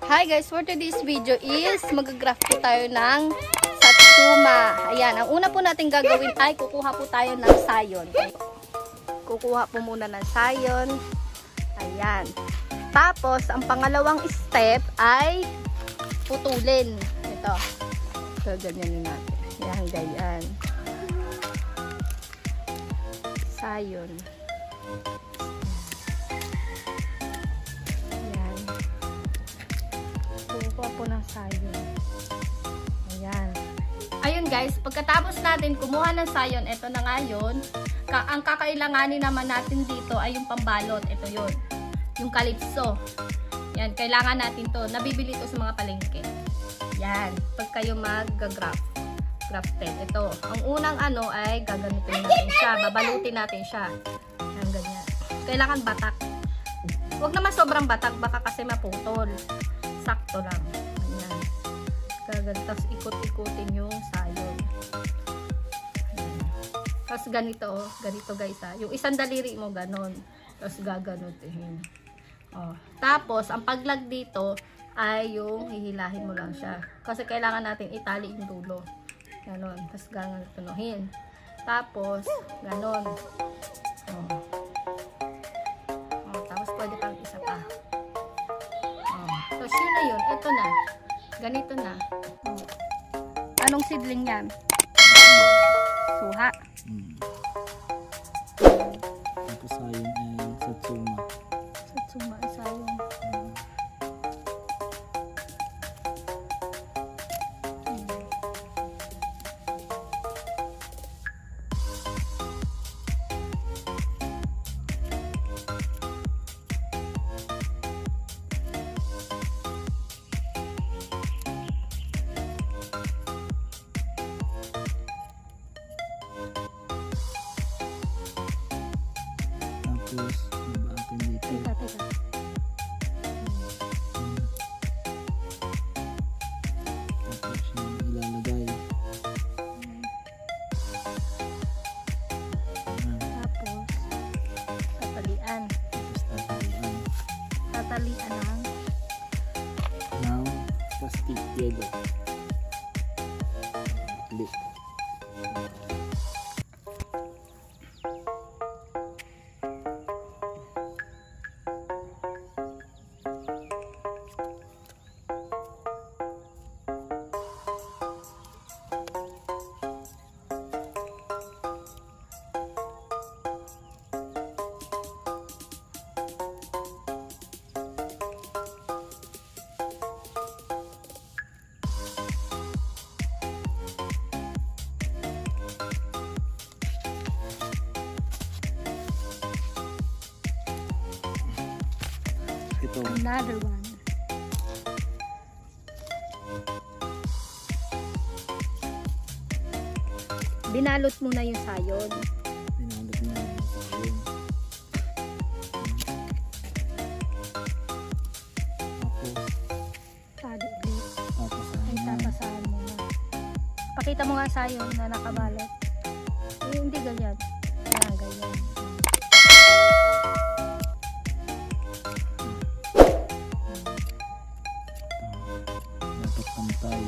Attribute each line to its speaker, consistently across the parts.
Speaker 1: Hi guys, for today's video is mag-graph po tayo ng Satsuma. Ayan, ang una po natin gagawin ay kukuha po tayo ng sayon. Kukuha po muna ng sayon. Ayan. Tapos, ang pangalawang step ay putulin. Ito. So, ganyan natin. Ayan, ganyan. Sayon. Ayan. Kukuha po ng sayon. Ayan. Ayun guys, pagkatapos natin kumuha ng sayon, ito na nga yun. Ang kakailanganin naman natin dito ay yung pambalot. Ito yun. Yung calypso. Yan, kailangan natin to. Nabibili ito sa mga palengke. Yan, pag kayo grafted. Ito, ang unang ano ay gagamitin natin siya. Babalutin natin siya. Yan, ganyan. Kailangan batak. Huwag naman sobrang batak, baka kasi maputol. Sakto lang. Ganyan. Tapos ikot-ikutin yung sayon. Tapos ganito, ganito guys ha. Yung isang daliri mo ganon. Tapos gaganutin. Oh. Tapos, ang paglag dito ay yung hihilahin mo lang siya. Kasi kailangan natin itali yung dulo. Ganon. Tapos gaganutunuhin. Tapos, ganon. Oh. Oh. Tapos pwede pang isa pa. Oh. Tapos yun na yun. Ito na. Ganito na. Oh. Anong seedling yan? Suha.
Speaker 2: Ito sayon ay Satsuma.
Speaker 1: Satsuma ay sayon.
Speaker 2: Tapos, nabaatin dito.
Speaker 1: Teka.
Speaker 2: Tapos yung ilalagay.
Speaker 1: Tapos, tatalian.
Speaker 2: Tapos tatalian.
Speaker 1: Tatalian ng
Speaker 2: Now, plastic yellow. Lip. Ito.
Speaker 1: another one. Binalot mo na yung sayon.
Speaker 2: Pinalot na yung sayon. Tapos,
Speaker 1: Tapasahan mo na. Pakita mo nga sayon na nakabalot. Eh, hindi ganyan. Yan, ganyan.
Speaker 2: dapat pantay.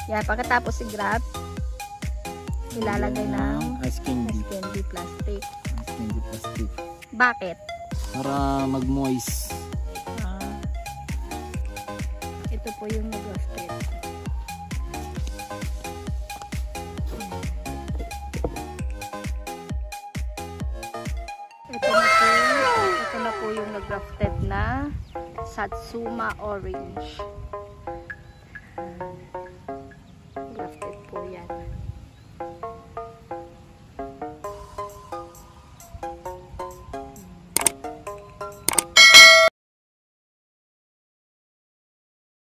Speaker 1: Yan, pagkatapos i-graft, ilalagay ng
Speaker 2: ice candy.
Speaker 1: ice candy plastic.
Speaker 2: Ice candy plastic.
Speaker 1: Bakit?
Speaker 2: Para mag-moist.
Speaker 1: Ito po yung nag-grafted. Ito na po yung nag-grafted na Satsuma Orange.